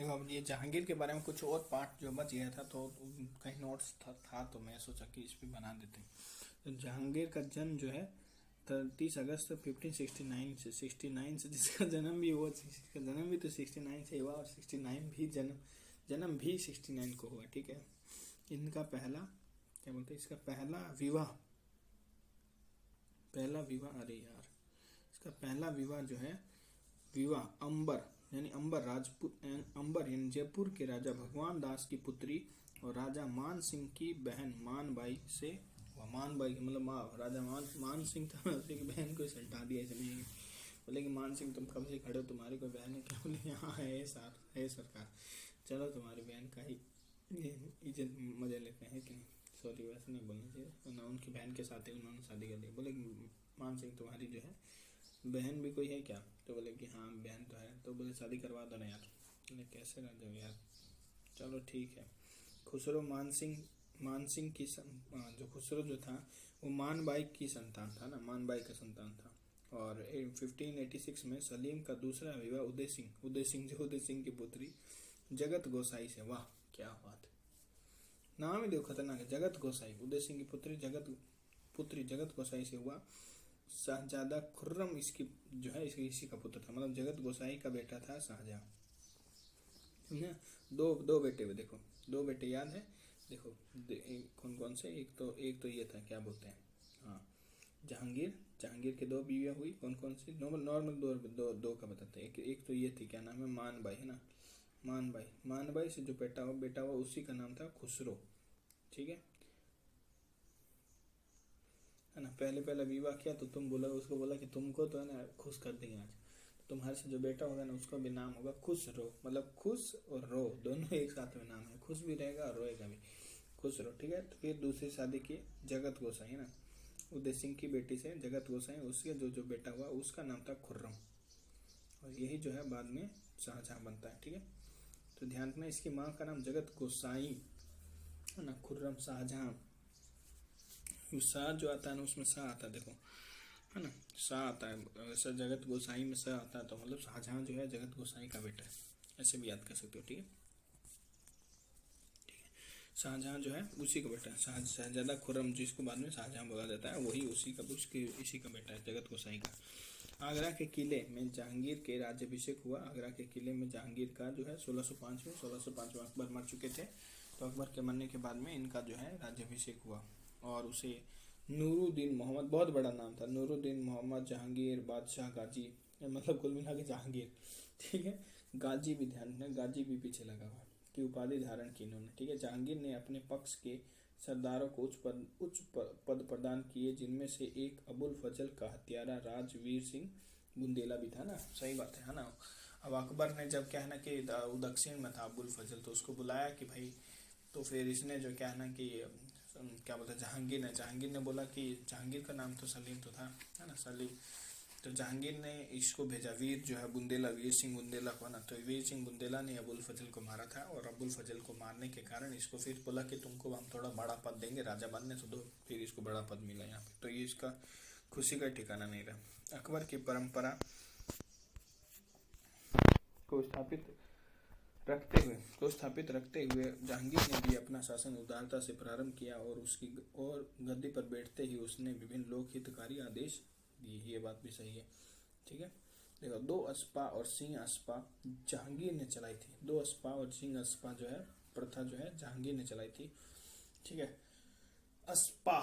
देखो अब ये जहांगीर के बारे में कुछ और पार्ट जो बच गया था तो कहीं नोट्स था तो मैं सोचा कि इस पे बना देते हैं। तो जहांगीर का जन्म जो है 30 अगस्त 1569 से 69 से, जिसका जन्म भी हुआ, जिसका जन्म भी तो 69 से हुआ और 69 भी जन्म भी 69 को हुआ। ठीक है, इनका पहला क्या बोलते हैं, इसका पहला विवाह अरे यार, इसका पहला विवाह जो है विवाह अंबर यानी अंबर राजपूत अंबर यानी जयपुर के राजा भगवान दास की पुत्री और राजा मान सिंह की बहन मानबाई से। मानबाई मतलब राजा मान सिंह था, उसी की बहन को सल्टा दिया इसने। बोले कि मान सिंह तुम कब से खड़े हो, तुम्हारी कोई बहन है क्या? बोले यहाँ है सरकार, चलो तुम्हारी बहन का ही इज्जत मजा लेते हैं कि नहीं। सॉरी वैसे नहीं बोलना चाहिए ना, उनकी बहन के साथ ही उन्होंने शादी कर ली। बोले मान सिंह तुम्हारी जो है बहन भी कोई है क्या? तो बोले कि हाँ बहन तो है। तो बोले शादी करवा दो ना यार। बोले कैसे कर दो यार, चलो ठीक है। खुसरो मान सिंह की जो खुसरो जो था वो मानबाई की संतान था ना, मानबाई का संतान था। और 1586 में सलीम का दूसरा विवाह उदय सिंह की पुत्री जगत गोसाई से। वाह क्या बात, नाम ही देखो खतरनाक है, जगत गोसाई। उदय सिंह की पुत्री जगत गोसाई से हुआ। शाहजादा खुर्रम इसकी जो है इसी का पुत्र था, मतलब जगत गोसाई का बेटा था शाहजहां। दो बेटे हुए, देखो दो बेटे याद है, देखो कौन कौन से, एक तो ये था क्या बोलते हैं, हाँ जहांगीर के दो बीवियां हुई। कौन कौन सी? नॉर्मल दो का बताते हैं। एक तो ये थी, क्या नाम है, मानबाई है ना, मानबाई से जो बेटा हुआ उसी का नाम था खुसरो। ठीक है ना। पहले विवाह किया तो उसको बोला कि तुमको तो है ना खुश कर देंगे आज, तो तुम्हारे से जो बेटा होगा ना उसका भी नाम होगा खुसरो, मतलब खुश और रो दोनों एक साथ में नाम है, खुश भी रहेगा और रोएगा भी, खुसरो। ठीक है, तो फिर दूसरी शादी की जगत गोसाई है ना, उदय सिंह की बेटी से जगत गोसाई, उसके जो बेटा हुआ उसका नाम था खुर्रम, और यही जो है बाद में शाहजहां बनता है। ठीक है, तो ध्यान रखना इसकी माँ का नाम जगत गोसाई है ना, खुर्रम शाहजहां। शाह जो आता है ना उसमें शाह आता है, देखो है ना, शाह आता है, वैसे जगत गोसाई में शाह आता है, तो मतलब शाहजहां जो है जगत गोसाई का बेटा है, ऐसे भी याद कर सकते हो। ठीक है, शाहजहां जो है उसी का बेटा है, शहजादा खुर्रम जिसको बाद में शाहजहां बोला जाता है, वही इसी का बेटा है जगत गोसाई का। आगरा के किले में जहांगीर के राज्याभिषेक हुआ। आगरा के किले में जहांगीर का जो है 1605 में अकबर मर चुके थे, तो अकबर के मरने के बाद में इनका जो है राज्याभिषेक हुआ, और उसे नूरुद्दीन मोहम्मद, बहुत बड़ा नाम था, नूरुद्दीन मोहम्मद जहांगीर बादशाह गाजी, मतलब कुल मिला के जहांगीर। ठीक है, गाजी भी ध्यान रखना, गाजी भी पीछे लगा हुआ की उपाधि धारण की इन्होंने। ठीक है, जहांगीर ने अपने पक्ष के सरदारों को उच्च पद प्रदान किए, जिनमें से एक अबुल फजल का हत्यारा राजवीर सिंह बुंदेला भी था ना। सही बात है ना। अब अकबर ने जब क्या है ना कि दक्षिण में था अबुल फजल, तो उसको बुलाया कि भाई, तो फिर इसने जो क्या है ना कि क्या बोलते हैं जहांगीर ने बोला कि जहांगीर का नाम तो सलीम तो था है ना, सलीम। तो जहांगीर ने इसको भेजा वीर जो है बुंदेला, वीर सिंह बुंदेला को ना, तो वीर सिंह बुंदेला ने अबुल फजल को मारा था, और अबुल फजल को मारने के कारण इसको फिर बोला कि तुमको हम थोड़ा बड़ा पद देंगे, राजा बनने से दो, फिर इसको बड़ा पद मिला यहाँ पे। तो ये इसका खुशी का ठिकाना नहीं रहा। अकबर की परंपरा को स्थापित रखते हुए जहांगीर ने भी अपना शासन उदारता से प्रारंभ किया, और गद्दी पर बैठते ही उसने विभिन्न लोकहितकारी आदेश दिए। ये बात भी सही है। ठीक है, देखो 2 अस्पा और सिंह अस्पा जहांगीर ने चलाई थी। 2 अस्पा और सिंह अस्पा जो है प्रथा जो है जहांगीर ने चलाई थी। ठीक है, अस्पा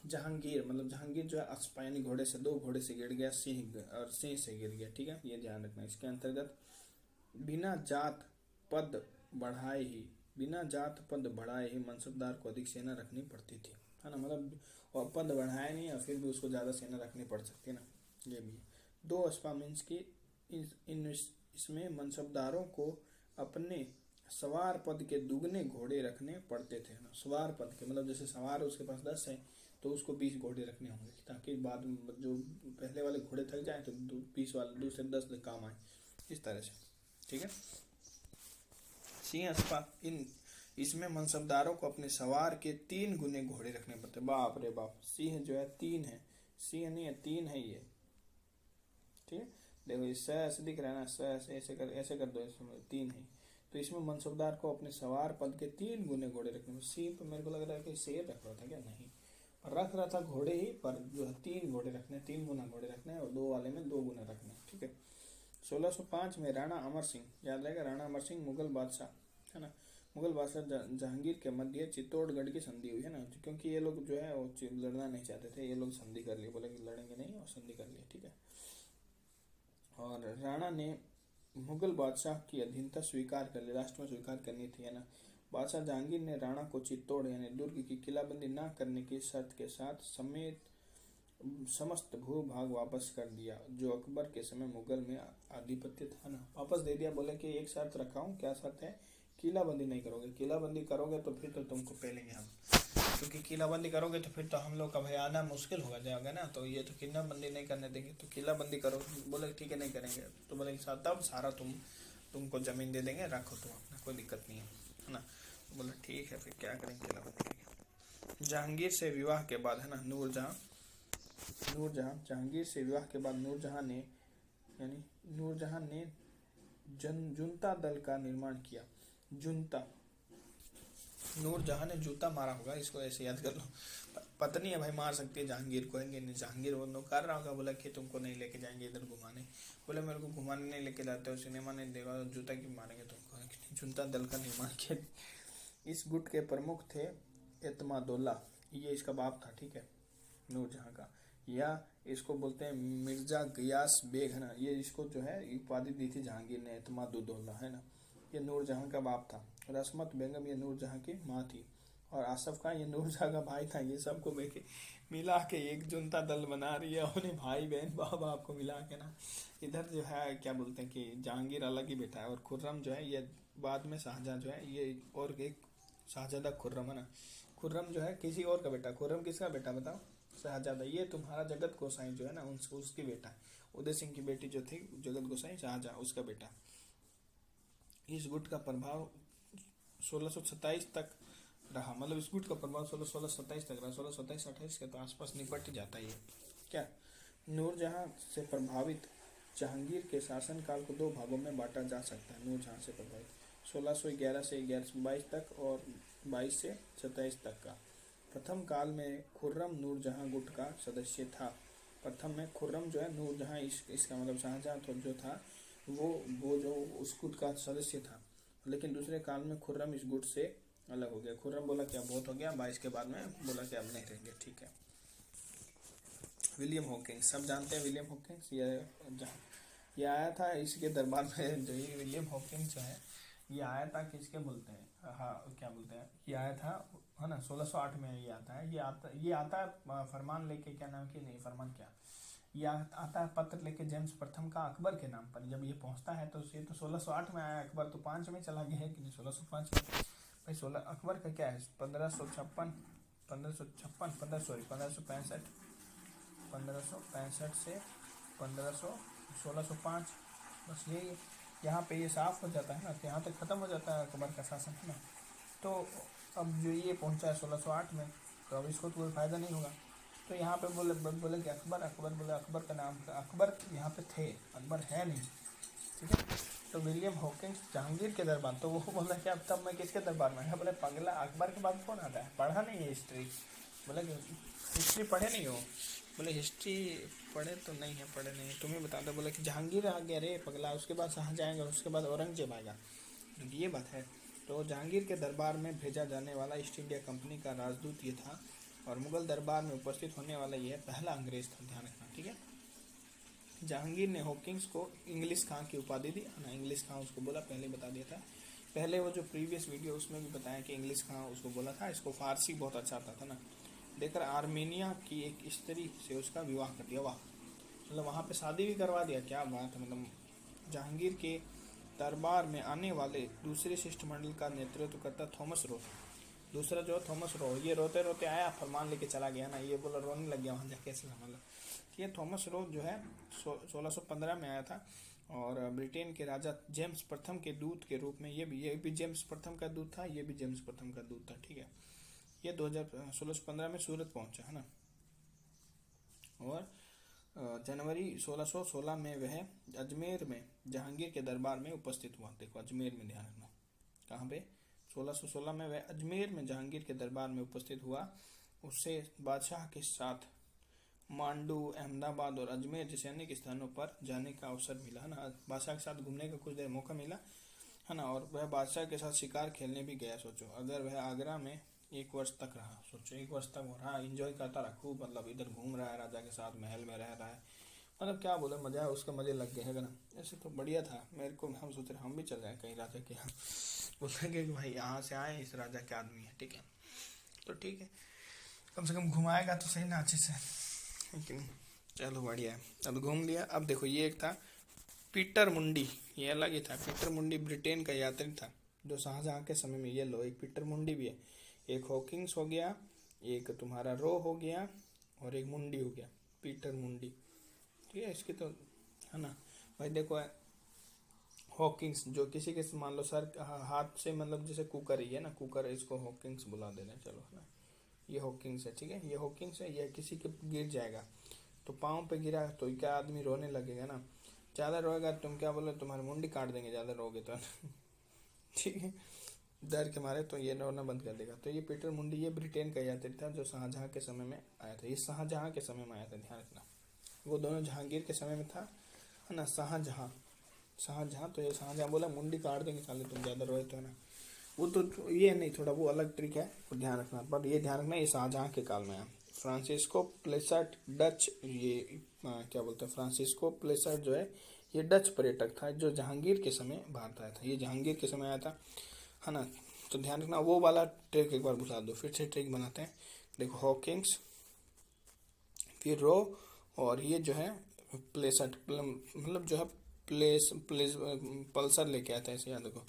जहांगीर, मतलब जहांगीर जो है अस्पा यानी घोड़े से, 2 घोड़े से गिर गया, सिंह से गिर गया। ठीक है, ये ध्यान रखना। इसके अंतर्गत बिना जात पद बढ़ाए ही मनसबदार को अधिक सेना रखनी पड़ती थी, है ना, मतलब और पद बढ़ाए नहीं और फिर भी उसको ज्यादा सेना रखनी पड़ सकती है ना, ये भी है। 2 अस्पा मीन्स की इसमें मनसबदारों को अपने सवार पद के दुगने घोड़े रखने पड़ते थे ना। सवार पद के मतलब जैसे सवार उसके पास 10 है तो उसको 20 घोड़े रखने होंगे, ताकि बाद में जो पहले वाले घोड़े थक जाए तो 20 वाले दूसरे 10 काम आए, इस तरह से। ठीक है, सिंह अस्पा इसमें मनसबदारों को अपने सवार के 3 गुने घोड़े रखने पड़ते। बाप रे बाप, सिंह जो है 3 है, सिंह नहीं है 3 है ये। ठीक है, देखो इस ऐसे दिख रहा है ना, ऐसे कर दो, इसमें 3 है, तो इसमें मनसबदार को अपने सवार पद के 3 गुने घोड़े रखने। सी पे मेरे को लग रहा है कि शेर रख रहा था क्या, नहीं, पर रख रहा था घोड़े ही, पर जो है 3 घोड़े रखने, 3 गुना घोड़े रखने, और 2 वाले में 2 गुना रखने, ठीक है। 1605 में राणा अमर सिंह, याद रहेगा, राणा अमर सिंह मुगल बादशाह है ना, मुगल बादशाह जहांगीर के मध्य चित्तौड़गढ़ की संधि हुई है ना, क्योंकि ये लोग जो है वो लड़ना नहीं चाहते थे, ये लोग संधि कर लिए, बोले कि लड़ेंगे नहीं, और संधि कर लिए, ठीक है। और राणा ने मुगल बादशाह की अधीनता स्वीकार कर ली, राष्ट्र में स्वीकार करनी थी, है ना। बादशाह जहांगीर ने राणा को चित्तौड़ यानी दुर्ग की किलाबंदी न करने की शर्त के साथ समेत समस्त भूभाग वापस कर दिया, जो अकबर के समय मुगल में आधिपत्य था ना, वापस दे दिया। बोले कि एक शर्त रखा हूँ, क्या शर्त है, किलाबंदी नहीं करोगे, किलाबंदी करोगे तो फिर तो तुमको पहलेंगे हम, क्योंकि किलाबंदी करोगे तो फिर तो हम लोग का भाई आना मुश्किल होगा जाएगा ना, तो ये तो किलाबंदी नहीं करने देंगे, तो किलाबंदी करो। बोले ठीक है नहीं करेंगे, तो बोले तब सारा तुमको जमीन दे देंगे, रखो तुम अपना, कोई दिक्कत नहीं है ना। तो बोले ठीक है, फिर क्या करेंगे, किलाबंदी करेंगे। जहांगीर से विवाह के बाद, है ना, नूरजहां जहांगीर से विवाह के बाद नूरजहां ने जुनता दल का निर्माण किया। जुनता, नूरजहां ने जूता मारा होगा, इसको ऐसे याद कर लो, पत्नी है भाई, मार सकती है जहांगीर को, है जहांगीर वो कर रहा होगा, बोला कि तुमको नहीं लेके जाएंगे इधर घुमाने, बोले मेरे को घुमाने नहीं लेके जाते हो, सिनेमा नहीं देगा, जूता क्यों मारेंगे तुमको। जुनता दल का निर्माण किया। इस गुट के प्रमुख थे एतमादुल्ला, ये इसका बाप था, ठीक है, नूरजहां का, या इसको बोलते हैं मिर्जा गयास बेग, है ना, ये इसको जो है उपाधि दी थी जहांगीर ने, एतमादुद्दौला, है ना, ये नूरजहां का बाप था। रस्मत बेगम ये नूरजहां की माँ थी, और आसफ खान ये नूरजहां का भाई था। ये सबको मिला के एक जुनता दल बना रही है, उन्हें भाई बहन बाप को मिला के ना। इधर जो है क्या बोलते हैं कि जहांगीर अलग ही बैठा है, और खुर्रम जो है ये बाद में शाहजहां जो है ये, और एक शाहजादा खुर्रम, है ना, खुर्रम जो है किसी और का बेटा, खुर्रम किसका बेटा बताओ, शाहजादा। ये तुम्हारा जगत गोसाई जो है ना, उसकी बेटा, उदय सिंह की बेटी जो थी जगत गोसाई शाहजहां, उसका बेटा। इस गुट का प्रभाव 1627 तक रहा, मतलब इस गुट का प्रभाव 1627 तक रहा, 1627-28 के तो आसपास निपट ही जाता है ये, क्या। नूरजहां से प्रभावित जहांगीर के शासनकाल को 2 भागों में बांटा जा सकता है। नूरजहां से प्रभावित 1611 से 1122 तक और 22 से 27 तक का। प्रथम काल में खुर्रम नूरजहां गुट का सदस्य था। प्रथम में खुर्रम जो है नूरजहां, इसका मतलब शाहजहां तो जो था वो जो उस गुट का सदस्य था, लेकिन दूसरे काल में खुर्रम इस गुट से अलग हो गया। खुर्रम बोला क्या बहुत हो गया, 22 के बाद में बोला कि अब नहीं रहेंगे, ठीक है। विलियम हॉकिंस, सब जानते हैं विलियम हॉकिंस, ये आया था इसके दरबार में, जो ये विलियम हॉकिंस जो है ये आया था, किसके बोलते हैं, हाँ क्या बोलते हैं, ये आया था, है ना, 1608 में ये आता है, ये आता है फरमान लेके, क्या नाम की, नहीं फरमान क्या, ये आता है पत्र लेके जेम्स प्रथम का अकबर के नाम पर। जब ये पहुंचता है तो ये तो 1608 में आया, अकबर तो 5 में चला गया है कि नहीं, 1605 में भाई। 16 अकबर का क्या है, 1565 से 1605, बस यही है। यहाँ पे ये साफ हो जाता है ना, तो यहाँ तक खत्म हो जाता है अकबर का शासन, है ना। तो अब जो ये पहुँचा है 1608 में, तो अब इसको तो कोई फायदा नहीं होगा, तो यहाँ पे बोले कि अकबर बोले, अकबर का नाम, अकबर यहाँ पे थे, अकबर है नहीं, ठीक है। तो विलियम हॉकिंस जहांगीर के दरबार, तो वो बोला कि अब तब मैं किसके दरबार में, बोले पगला अकबर के बाद कौन आता है, पढ़ा नहीं है हिस्ट्री, बोले कि हिस्ट्री पढ़े नहीं हो, बोले हिस्ट्री पढ़े तो नहीं है, पढ़े नहीं है, तुम्हें बता दो। बोले कि जहांगीर आ गया रे पगला, उसके बाद शाहजहां आएगा, उसके बाद औरंगजेब आएगा, ये बात है। तो जहांगीर के दरबार में भेजा जाने वाला ईस्ट इंडिया कंपनी का राजदूत ये था, और मुगल दरबार में उपस्थित होने वाला यह पहला अंग्रेज था, ध्यान रखना, ठीक है। जहांगीर ने हॉकिंस को इंग्लिश खां की उपाधि दी ना, इंग्लिश खां उसको बोला, पहले बता दिया था, पहले वो जो प्रीवियस वीडियो उसमें भी बताया कि इंग्लिश खां उसको बोला था। इसको फारसी बहुत अच्छा आता था ना, देखकर आर्मेनिया की एक स्त्री से उसका विवाह कर दिया, वाह, मतलब वहाँ पे शादी भी करवा दिया, क्या बात है। मतलब जहांगीर के दरबार में आने वाले दूसरे शिष्टमंडल का नेतृत्व करता थॉमस रो, दूसरा जो थॉमस रो, ये रोते रोते आया, फरमान लेके चला गया ना, ये बोला रोने लग गया वहाँ जाके, ऐसे मतलब ये थॉमस रो जो है 1615 में आया था, और ब्रिटेन के राजा जेम्स प्रथम के दूत के रूप में, ये भी जेम्स प्रथम का दूत था, ये भी जेम्स प्रथम का दूत था, ठीक है। ये 1615 में सूरत पहुंचा, है ना, और जनवरी 1616 में वह अजमेर में जहांगीर के दरबार में उपस्थित हुआ। देखो अजमेर में ध्यान रखना, कहाँ पे, 1616 में वह अजमेर में जहांगीर के दरबार में उपस्थित हुआ। उससे बादशाह के साथ मांडू, अहमदाबाद और अजमेर जैसे अनेक स्थानों पर जाने का अवसर मिला, है ना। बादशाह के साथ घूमने का कुछ देर मौका मिला, है ना। और वह बादशाह के साथ शिकार खेलने भी गया। सोचो अगर वह आगरा में 1 वर्ष तक रहा, सोचो 1 वर्ष तक हो रहा, एंजॉय करता रहा खूब, मतलब इधर घूम रहा है, राजा के साथ महल में रह रहा है, मतलब क्या बोले, मजा है, उसके मजे लग गए है ना। ऐसे तो बढ़िया था। मेरे को हम सोच रहे हम भी चल जाए कहीं राजा के यहाँ, बोलेंगे कि भाई यहाँ से आए, इस राजा के आदमी है, ठीक है। तो ठीक है, कम से कम घुमाएगा तो सही ना अच्छे से, लेकिन चलो बढ़िया है। अब घूम लिया। अब देखो ये एक था पीटर मुंडी, ये अलग ही था। पीटर मुंडी ब्रिटेन का यात्री था जो शाहजहां के समय में, ये लो एक पीटर मुंडी भी है, एक हॉकिंग्स हो गया, एक तुम्हारा रो हो गया, और एक मुंडी हो गया, पीटर मुंडी, ठीक है। इसकी तो है ना भाई, देखो हॉकिंग्स जो किसी के मान लो सर हाथ से, मतलब जैसे कुकर ही है ना, कुकर है, इसको हॉकिंग्स बुला दे रहे हैं, चलो है ना, ये हॉकिंग्स है, ठीक है। ये हॉकिंग्स है, ये किसी के गिर जाएगा तो पाँव पे गिरा तो क्या आदमी रोने लगेगा ना, ज़्यादा रोएगा तुम क्या बोलो, तुम्हारी मुंडी काट देंगे ज़्यादा रोगे तो, ठीक है, डर के मारे, तो ये रोना बंद कर देगा। तो ये पीटर मुंडी ये ब्रिटेन का यात्री था जो शाहजहां के समय में आया था। ये शाहजहां के समय में आया था, ध्यान रखना। वो दोनों जहांगीर के समय में था, है ना। शाहजहां तो ये शाहजहां बोला मुंडी काट देंगे साले तुम ज़्यादा रोए तो, है ना। वो तो ये नहीं, थोड़ा वो अलग ट्रिक है, वो ध्यान रखना। पर ये ध्यान रखना ये शाहजहां के काल में है। फ्रांसिस्को प्लेसर्ट डच, ये क्या बोलते हैं, फ्रांसिस्को प्लेसर्ट जो है ये डच पर्यटक था जो जहांगीर के समय भारत आया था। ये जहांगीर के समय आया था, है ना। तो ध्यान रखना वो वाला ट्रिक एक बार बुला दो, फिर से ट्रिक बनाते हैं। देखो हॉकिंग्स, फिर रो, और ये जो है प्लेसर्ट, मतलब जो है प्लेस पल्सर लेके आया था, ऐसे याद रखो,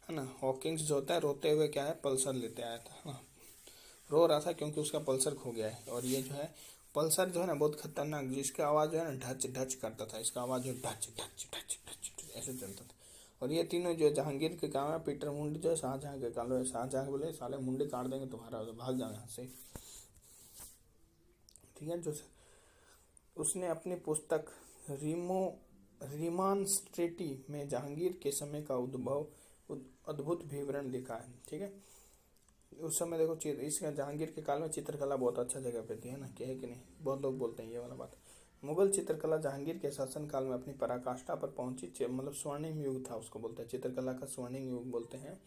है ना। हॉकिंग्स जो होता है रोते हुए क्या है, पल्सर लेते आया था, हाँ। रो रहा था क्योंकि उसका पल्सर खो गया है। और ये जो है पल्सर जो है ना बहुत खतरनाक, जिसका आवाज़ जो है ना ढच ढच करता था, इसका आवाज़ जो ढच ढच ढच ढच ऐसे चलता था। और ये तीनों जो जहांगीर के काम है, पीटर मुंडी जो है शाहजहां के काम है। शाहजहां बोले साले मुंडी काट देंगे तुम्हारा, तो भाग जाओ यहाँ से, ठीक है। जो उसने अपनी पुस्तक रिमांस्ट्रेटी में जहांगीर के समय का अद्भुत विवरण लिखा है, ठीक है। उस समय देखो इसका जहांगीर के काल में चित्रकला बहुत अच्छा जगह पे थी, है ना, क्या है कि नहीं, बहुत लोग बोलते हैं ये वाला बात। मुगल चित्रकला जहांगीर के शासन काल में अपनी पराकाष्ठा पर पहुंची, मतलब स्वर्णिम युग था, उसको बोलते हैं चित्रकला का स्वर्णिम युग बोलते हैं,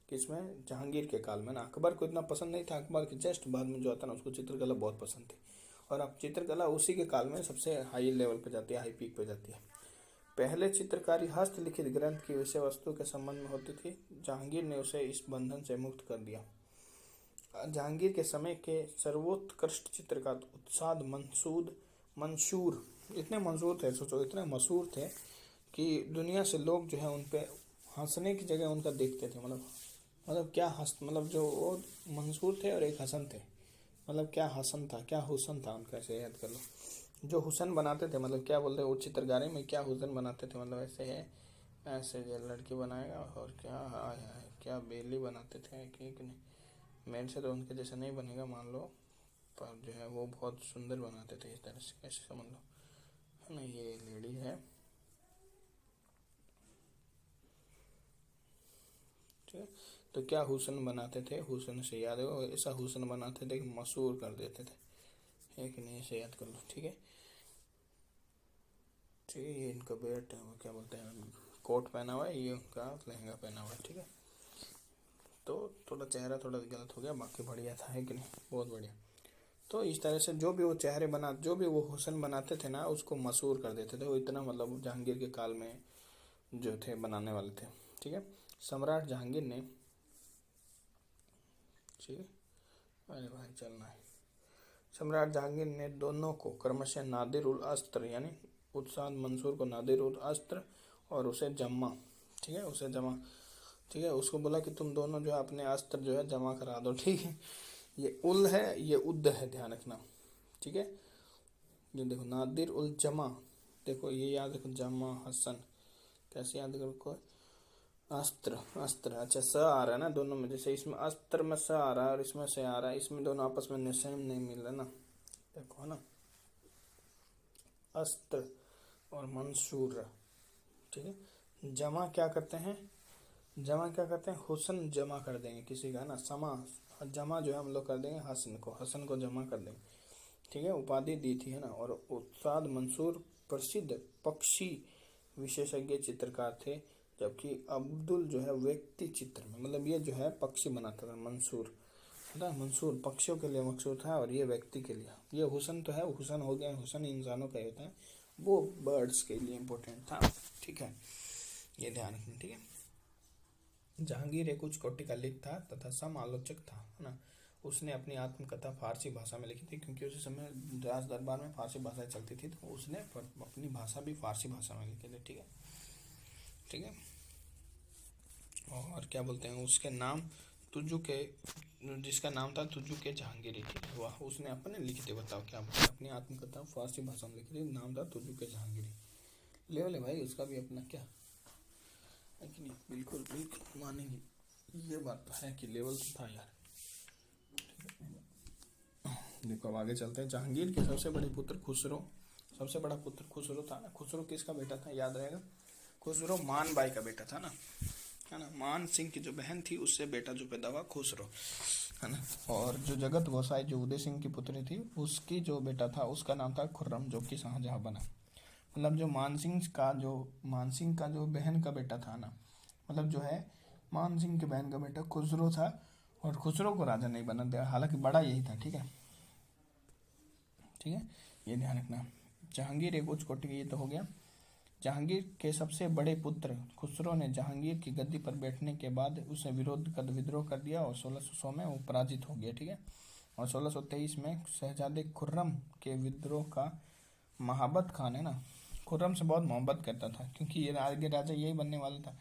किसमें, जहांगीर के काल में ना। अकबर को इतना पसंद नहीं था, अकबर के जस्ट बाद में जो आता ना उसको चित्रकला बहुत पसंद थी। और अब चित्रकला उसी के काल में सबसे हाई लेवल पे जाती है, हाई पीक पे जाती है। पहले चित्रकारी हस्तलिखित ग्रंथ की विषय वस्तु के संबंध में होती थी, जहांगीर ने उसे इस बंधन से मुक्त कर दिया। जहांगीर के समय के सर्वोत्कृष्ट चित्रकार उत्साद मंसूर इतने मंसूर थे, सोचो इतने मशहूर थे कि दुनिया से लोग जो है उन पे हंसने की जगह उनका देखते थे, मतलब क्या हंस, मतलब जो वो मंसूर थे और एक हसन थे, मतलब क्या हसन था, क्या हुसन था उनका, ऐसे याद कर लो। जो हुसन बनाते थे, मतलब क्या बोलते हैं वो चित्रकारी में क्या हुसन बनाते थे, मतलब ऐसे है, ऐसे जो लड़की बनाएगा और क्या क्या बेली बनाते थे, एक नहीं, मेरे से तो उनके जैसे नहीं बनेगा मान लो, पर जो है वो बहुत सुंदर बनाते थे, इस तरह से कैसे समझ लो, है ना। ये लेडी है, ठीक है। तो क्या हुसन बनाते थे, हुसन से याद हो, ऐसा हुसन बनाते थे कि मशहूर कर देते थे, एक नहीं, ऐसे याद कर लो, ठीक है। ठीक है, ये इनका बेट क्या बोलते हैं, कोट पहना हुआ है, ये उनका लहंगा पहना हुआ है, ठीक है। तो थोड़ा चेहरा थोड़ा गलत हो गया, बाकी बढ़िया था, है कि नहीं, बहुत बढ़िया। तो इस तरह से जो भी वो चेहरे जो भी वो हुसन बनाते थे ना उसको मशहूर कर देते थे, वो इतना मतलब जहांगीर के काल में जो थे बनाने वाले थे, ठीक है। सम्राट जहांगीर ने, ठीक है, अरे भाई चलना है। सम्राट जहांगीर ने दोनों को क्रमशः नादिर उल अस्त्र यानी उत्साद मंसूर को नादिर उल अस्त्र और उसे जमा, ठीक है, उसे जमा, ठीक है, उसको बोला कि तुम दोनों जो है अपने अस्त्र जो है जमा करा दो, ठीक है। ये उल है, ये उद्द है, ध्यान रखना, ठीक है। ये देखो नादिर उल जमा, देखो ये याद रखो, जमा हसन कैसे याद रखो, अस्त्र अस्त्र, अच्छा स आ रहा है ना दोनों में, जैसे इसमें अस्त्र में स आ रहा है और इसमें से आ रहा है, इसमें दोनों आपस में सेम नहीं मिल रहा ना, देखो है ना, अस्त्र और मंसूर। ठीक है, जमा क्या करते हैं, जमा क्या करते हैं, हुस्न जमा कर देंगे किसी का, है ना। समा जमा जो है हम लोग कर देंगे हसन को जमा कर देंगे। ठीक है, उपाधि दी थी, है ना। और उस्ताद मंसूर प्रसिद्ध पक्षी विशेषज्ञ चित्रकार थे, जबकि अब्दुल जो है व्यक्ति चित्र में, मतलब ये जो है पक्षी बनाता था मंसूर, है ना। मंसूर पक्षियों के लिए मकसूद था और ये व्यक्ति के लिए। ये हुस्न तो है, हुस्न हो गया, हुस्न इंसानों का ही होता है, वो बर्ड्स के लिए इम्पोर्टेंट था। ठीक है, ये ध्यान रखना। ठीक है, जहांगीर एक उच्च कोटि का लेखक था तथा समालोचक था, है ना। उसने अपनी आत्मकथा फारसी भाषा में लिखी थी, क्योंकि उसी समय राज दरबार में फारसी भाषा चलती थी, तो उसने अपनी भाषा भी फारसी भाषा में लिखी थी। ठीक है, ठीक है। और क्या बोलते हैं, उसके नाम तुजू के, जिसका नाम था तुजू के जहांगीरी। ठीक है, वह उसने अपने लिखी थी, बताओ क्या अपनी आत्मकथा फारसी भाषा में लिखी थी, नाम था तुजू के जहांगीरी। लेवल है भाई उसका भी अपना, क्या है कि नहीं, बिल्कुल बिल्कुल मानेंगे, ये बात तो है कि लेवल तो था यार। देखो अब आगे चलते हैं। जहांगीर के सबसे बड़े पुत्र खुसरो, सबसे बड़ा पुत्र खुसरो था ना। खुसरो किसका बेटा था, याद रहेगा, खुसरो मान बाई का बेटा था ना, है ना। मान सिंह की जो बहन थी उससे बेटा जो पैदा हुआ खुसरो, है ना। और जो जगत गोसाई जो उदय सिंह की पुत्री थी, उसकी जो बेटा था उसका नाम था खुर्रम, जो कि शाहजहां बना। मतलब जो मानसिंह का जो बहन का बेटा था ना, मतलब जो है मानसिंह के बहन का बेटा खुसरो था, और खुसरो को राजा नहीं बना दिया, हालांकि बड़ा यही था। ठीक है, ठीक है, ये ध्यान रखना। जहांगीर एक उच्च कोटि की, ये तो हो गया। जहांगीर के सबसे बड़े पुत्र खुसरो ने जहांगीर की गद्दी पर बैठने के बाद उसे विद्रोह कर दिया, और 1600 में वो पराजित हो गया। ठीक है, और 1623 में शहजादे खुर्रम के विद्रोह का महाबत खान, है ना, खुर्रम से बहुत मोहब्बत करता था, क्योंकि ये आगे राजा यही बनने वाला था,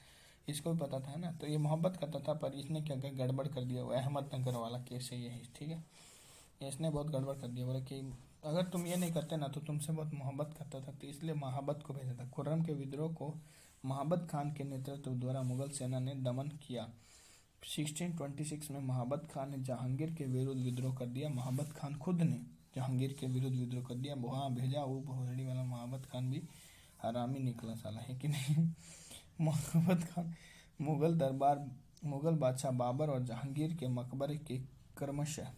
इसको भी पता था, है ना। तो ये मोहब्बत करता था, पर इसने क्या क्या गड़बड़ कर दिया, वो अहमदनगर वाला केस है यही। ठीक है, इसने बहुत गड़बड़ कर दिया, बोला कि अगर तुम ये नहीं करते ना तो तुमसे बहुत मोहब्बत करता था, तो इसलिए महाबत को भेजा था। खुर्रम के विद्रोह को महाबत खान के नेतृत्व द्वारा मुगल सेना ने दमन किया। 1626 में महाबत खान ने जहांगीर के विरुद्ध विद्रोह कर दिया। महाबत खान खुद ने जहांगीर के विरुद्ध विद्रोह कर दिया, वहाँ भेजा वो भोसड़ी वाला महाबत खान भी हरामी निकला साला, है कि नहीं। महाबत खान मुगल बादशाह बाबर और जहांगीर के मकबरे के क्रमशः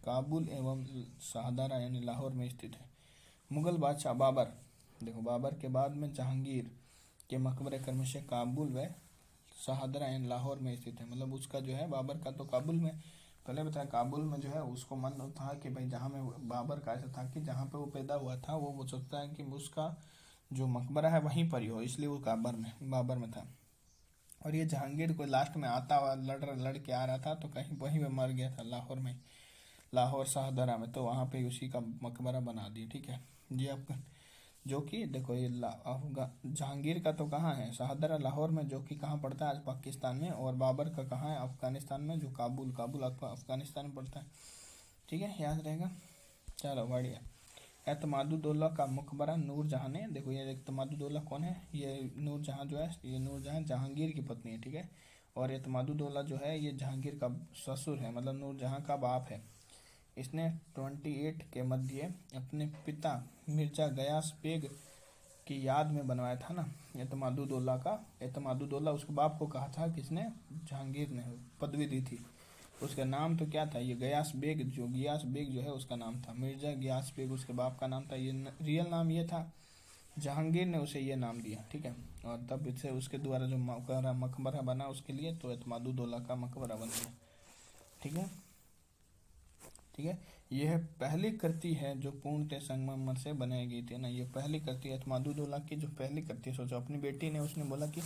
काबुल एवं शाहदरा यानी लाहौर में स्थित है। मुगल बादशाह बाबर, देखो बाबर के बाद में जहांगीर के मकबरे क्रमशः काबुल व शाहदरा यानी लाहौर में स्थित है। मतलब उसका जो है बाबर का तो काबुल में, पहले बताया काबुल में जो है उसको मन था कि भाई जहाँ में बाबर का ऐसा था कि जहाँ पे वो पैदा हुआ था वो सोचता है कि उसका जो मकबरा है वहीं पर ही हो, इसलिए वो बाबर में था। और ये जहांगीर को लास्ट में आता हुआ लड़ के आ रहा था, तो कहीं वहीं पे मर गया था लाहौर में, लाहौर शाहदरा में, तो वहाँ पे उसी का मकबरा बना दिया। ठीक है, ये आपका जो कि देखो ये जहांगीर का तो कहाँ है, शाहदरा लाहौर में, जो कि कहाँ पड़ता है आज पाकिस्तान में, और बाबर का कहाँ है, अफगानिस्तान में, जो काबुल अफगानिस्तान में पड़ता है। ठीक है, याद रहेगा। चलो बढ़िया। एतमादुद्दौला का मकबरा नूरजहां ने, देखो ये एतमादुद्दौला कौन है, ये नूरजहां जो है, ये नूरजहां जहांगीर की पत्नी है। ठीक है, और एतमादुद्दौला जो है ये जहांगीर का ससुर है, मतलब नूरजहां का बाप है। इसने 28 के मध्य अपने पिता मिर्जा गयास बेग की याद में बनवाया था ना एतमादुद्दौला का। एतमादुद्दौला उसके बाप को कहा था, किसने, जहांगीर ने पदवी दी थी। उसका नाम तो क्या था, ये गियास बेग जो है उसका नाम था, मिर्जा गियास बेग उसके बाप का नाम था। ये रियल नाम ये था, जहांगीर ने उसे ये नाम दिया। ठीक है, और तब इससे उसके द्वारा जो मकबरा बना उसके लिए, तो एतमादुद्दौला का मकबरा बन गया। ठीक है, ठीक है, यह पहली कृति है जो पूर्णतः संगमरमर से बनाई गई थी ना। ये पहली कृति एतमादुद्दौला की जो पहली कृति, सोचो अपनी बेटी ने, उसने बोला कि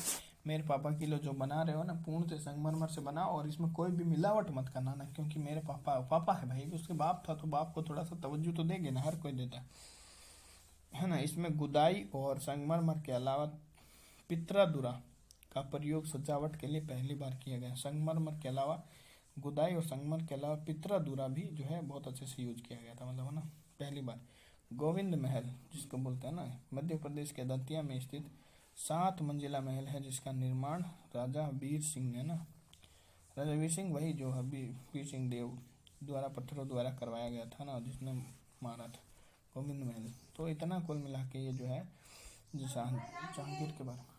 मेरे पापा के लिए जो बना रहे हो ना पूर्णतः संगमरमर से बनाओ, और इसमें कोई भी मिलावट मत करना ना, क्योंकि मेरे पापा है भाई, उसके बाप था तो बाप को थोड़ा सा तवज्जो तो देंगे ना, हर कोई देता है ना। इसमें गुदाई और संगमरमर के अलावा पित्रादुरा का प्रयोग सजावट के लिए पहली बार किया गया। संगमरमर के अलावा गुदाई और संगमर के अलावा पित्रादुरा भी जो है बहुत अच्छे से यूज किया गया था, मतलब है ना, पहली बार। गोविंद महल जिसको बोलते हैं ना, मध्य प्रदेश के दतिया में स्थित 7 मंजिला महल है, जिसका निर्माण राजा वीर सिंह ने ना, राजा वीर सिंह वही जो है वीर सिंह देव द्वारा पत्थरों द्वारा करवाया गया था ना, जिसने मारा था। गोविंद महल। तो इतना कुल मिला के ये जो है जहांगीर के बारे में।